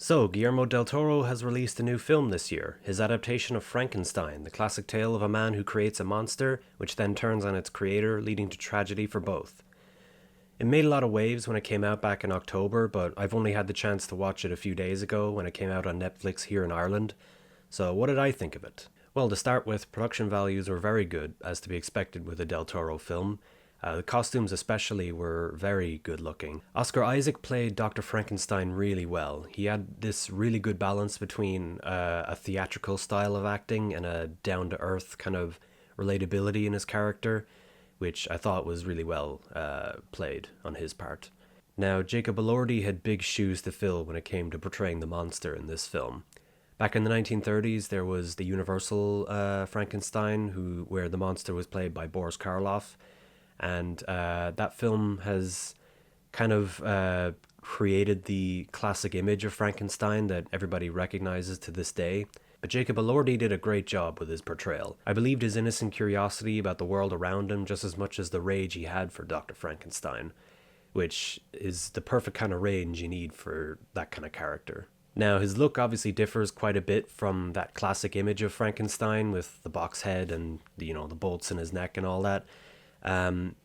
So, Guillermo del Toro has released a new film this year, his adaptation of Frankenstein, the classic tale of a man who creates a monster, which then turns on its creator, leading to tragedy for both. It made a lot of waves when it came out back in October, but I've only had the chance to watch it a few days ago when it came out on Netflix here in Ireland. So, what did I think of it? Well, to start with, production values were very good, as to be expected with a Del Toro film. The costumes especially were very good looking. Oscar Isaac played Dr. Frankenstein really well. He had this really good balance between a theatrical style of acting and a down-to-earth kind of relatability in his character, which I thought was really well played on his part. Now, Jacob Elordi had big shoes to fill when it came to portraying the monster in this film. Back in the 1930s, there was the Universal Frankenstein, where the monster was played by Boris Karloff, and that film has kind of created the classic image of Frankenstein that everybody recognizes to this day. But Jacob Elordi did a great job with his portrayal. I believed his innocent curiosity about the world around him just as much as the rage he had for Dr. Frankenstein, which is the perfect kind of rage you need for that kind of character. Now, his look obviously differs quite a bit from that classic image of Frankenstein with the box head and, the bolts in his neck and all that,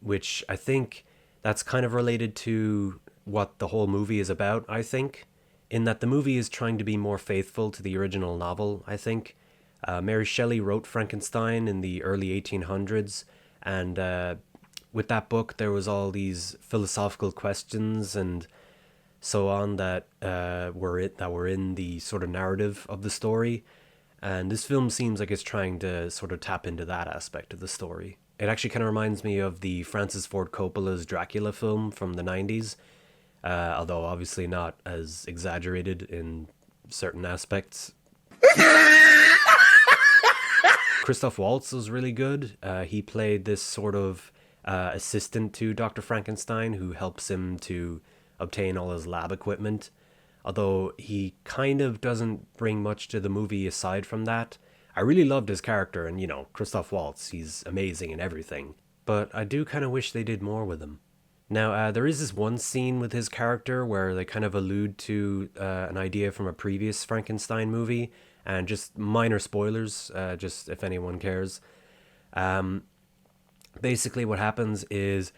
which I think that's kind of related to what the whole movie is about, I think, in that the movie is trying to be more faithful to the original novel, I think. Mary Shelley wrote Frankenstein in the early 1800s, and with that book there was all these philosophical questions and so on that were in the sort of narrative of the story, and this film seems like it's trying to sort of tap into that aspect of the story. It actually kind of reminds me of the Francis Ford Coppola's Dracula film from the 90s, although obviously not as exaggerated in certain aspects. Christoph Waltz was really good. He played this sort of assistant to Dr. Frankenstein who helps him to obtain all his lab equipment, although he kind of doesn't bring much to the movie aside from that. I really loved his character, and Christoph Waltz, he's amazing in everything, but I do kind of wish they did more with him. Now, there is this one scene with his character where they kind of allude to an idea from a previous Frankenstein movie, and just minor spoilers, just if anyone cares. Basically what happens is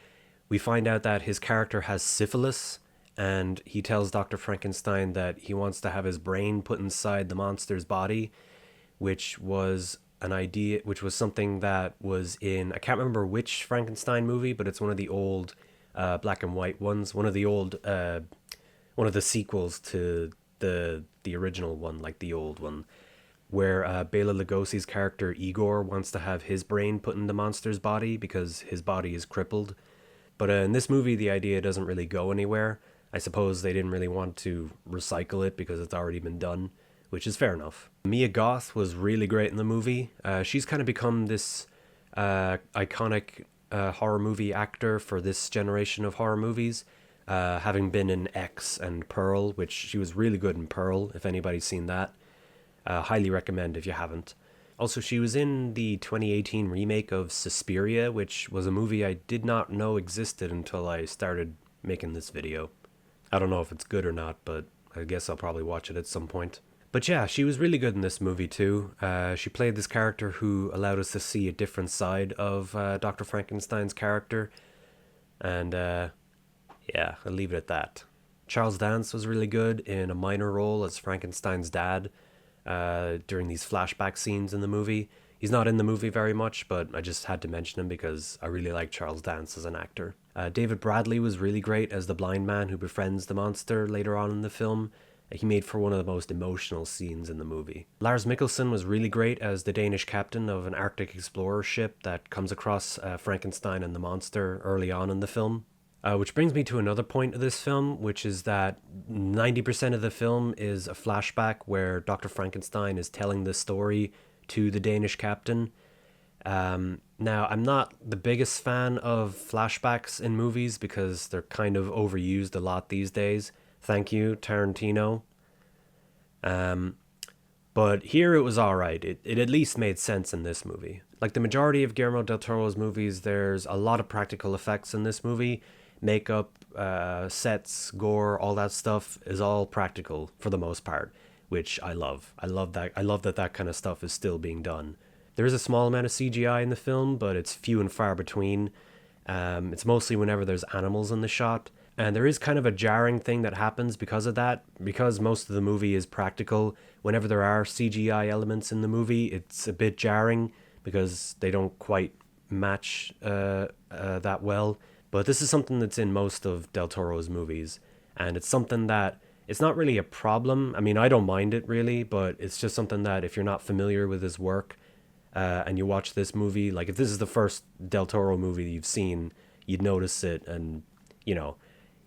we find out that his character has syphilis, and he tells Dr. Frankenstein that he wants to have his brain put inside the monster's body, which was something that was in, I can't remember which Frankenstein movie, but it's one of the old black and white ones, one of the sequels to the original one, like the old one, where Bela Lugosi's character Igor wants to have his brain put in the monster's body because his body is crippled. But in this movie, the idea doesn't really go anywhere. I suppose they didn't really want to recycle it because it's already been done, which is fair enough. Mia Goth was really great in the movie. She's kind of become this iconic horror movie actor for this generation of horror movies, having been in X and Pearl, which she was really good in Pearl, if anybody's seen that. Highly recommend if you haven't. Also, she was in the 2018 remake of Suspiria, which was a movie I did not know existed until I started making this video. I don't know if it's good or not, but I guess I'll probably watch it at some point. But yeah, she was really good in this movie too. She played this character who allowed us to see a different side of Dr. Frankenstein's character. And yeah, I'll leave it at that. Charles Dance was really good in a minor role as Frankenstein's dad during these flashback scenes in the movie. He's not in the movie very much, but I just had to mention him because I really like Charles Dance as an actor. David Bradley was really great as the blind man who befriends the monster later on in the film. He made for one of the most emotional scenes in the movie. Lars Mikkelsen was really great as the Danish captain of an Arctic explorer ship that comes across Frankenstein and the monster early on in the film. Which brings me to another point of this film, which is that 90% of the film is a flashback where Dr. Frankenstein is telling the story to the Danish captain. Now, I'm not the biggest fan of flashbacks in movies because they're kind of overused a lot these days. Thank you, Tarantino. But here it was alright. It at least made sense in this movie. Like the majority of Guillermo del Toro's movies, there's a lot of practical effects in this movie. Makeup, sets, gore, all that stuff is all practical for the most part, which I love. I love that. I love that that kind of stuff is still being done. There is a small amount of CGI in the film, but it's few and far between. It's mostly whenever there's animals in the shot. And there is kind of a jarring thing that happens because of that. Because most of the movie is practical, whenever there are CGI elements in the movie, it's a bit jarring because they don't quite match that well. But this is something that's in most of Del Toro's movies. And it's something that it's not really a problem. I mean, I don't mind it really, but it's just something that if you're not familiar with his work, and you watch this movie, like if this is the first Del Toro movie you've seen, you'd notice it, and you know,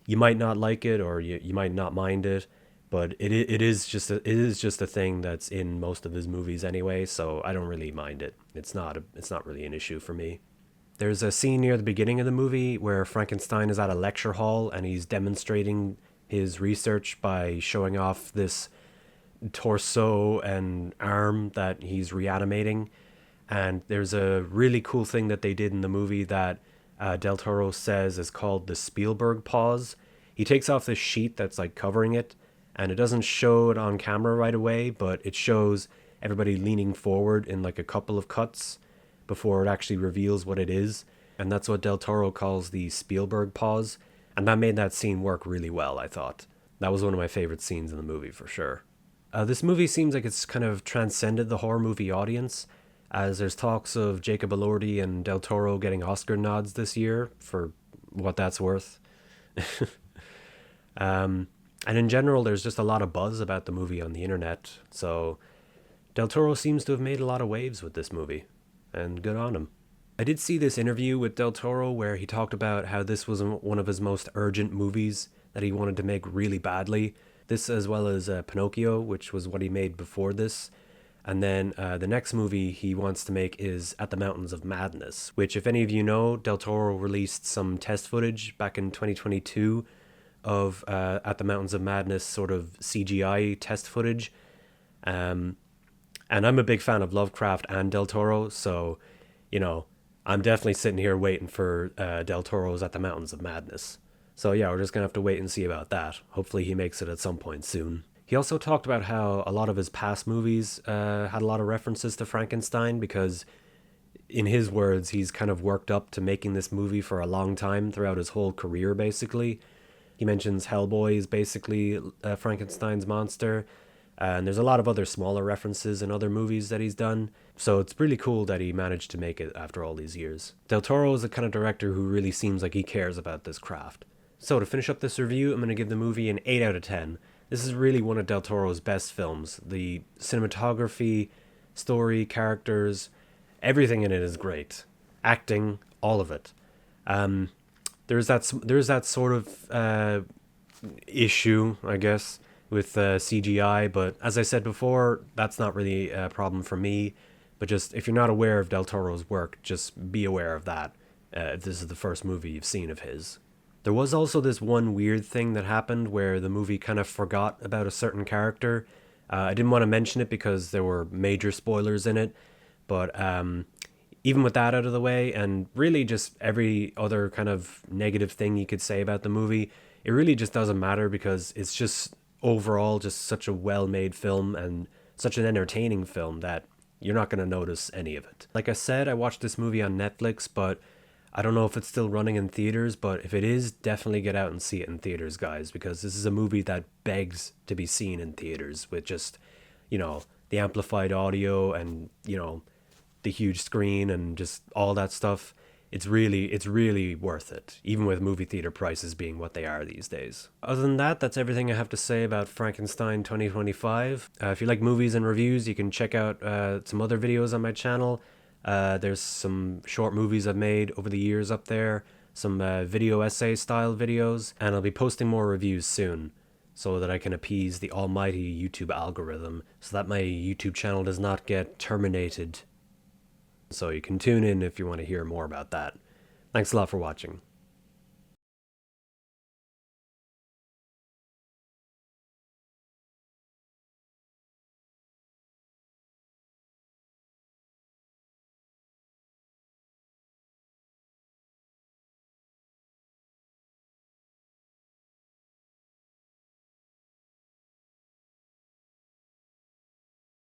you might not like it or you might not mind it, but it is just it is just a thing that's in most of his movies anyway. So I don't really mind it. It's not really an issue for me. There's a scene near the beginning of the movie where Frankenstein is at a lecture hall and he's demonstrating his research by showing off this torso and arm that he's reanimating. And there's a really cool thing that they did in the movie that Del Toro says is called the Spielberg pause. He takes off this sheet that's like covering it, and it doesn't show it on camera right away, but it shows everybody leaning forward in like a couple of cuts before it actually reveals what it is. And that's what Del Toro calls the Spielberg pause. And that made that scene work really well, I thought. That was one of my favorite scenes in the movie for sure. This movie seems like it's kind of transcended the horror movie audience, as there's talks of Jacob Elordi and Del Toro getting Oscar nods this year, for what that's worth. And in general, there's just a lot of buzz about the movie on the internet, so Del Toro seems to have made a lot of waves with this movie, and good on him. I did see this interview with Del Toro where he talked about how this was one of his most urgent movies that he wanted to make really badly. This as well as Pinocchio, which was what he made before this. And then the next movie he wants to make is At the Mountains of Madness, which, if any of you know, Del Toro released some test footage back in 2022 of At the Mountains of Madness sort of CGI test footage. And I'm a big fan of Lovecraft and Del Toro, so, you know, I'm definitely sitting here waiting for Del Toro's At the Mountains of Madness. So yeah, we're just going to have to wait and see about that. Hopefully he makes it at some point soon. He also talked about how a lot of his past movies had a lot of references to Frankenstein because, in his words, he's kind of worked up to making this movie for a long time throughout his whole career, basically. He mentions Hellboy is basically Frankenstein's monster, and there's a lot of other smaller references in other movies that he's done. So it's really cool that he managed to make it after all these years. Del Toro is the kind of director who really seems like he cares about this craft. So to finish up this review, I'm going to give the movie an 8 out of 10. This is really one of Del Toro's best films. The cinematography, story, characters, everything in it is great. Acting, all of it. There's that sort of issue, I guess, with CGI, but as I said before, that's not really a problem for me. But just if you're not aware of Del Toro's work, just be aware of that if this is the first movie you've seen of his. There was also this one weird thing that happened where the movie kind of forgot about a certain character. I didn't want to mention it because there were major spoilers in it, but even with that out of the way, and really just every other kind of negative thing you could say about the movie, it really just doesn't matter because it's just overall just such a well-made film and such an entertaining film that you're not going to notice any of it. Like I said, I watched this movie on Netflix, but I don't know if it's still running in theaters, but if it is, definitely get out and see it in theaters, guys, because this is a movie that begs to be seen in theaters with just, you know, the amplified audio and, you know, the huge screen and just all that stuff. It's really worth it, even with movie theater prices being what they are these days. Other than that, that's everything I have to say about Frankenstein 2025. If you like movies and reviews, you can check out some other videos on my channel. There's some short movies I've made over the years up there, some video essay style videos, and I'll be posting more reviews soon so that I can appease the almighty YouTube algorithm so that my YouTube channel does not get terminated. So you can tune in if you want to hear more about that. Thanks a lot for watching.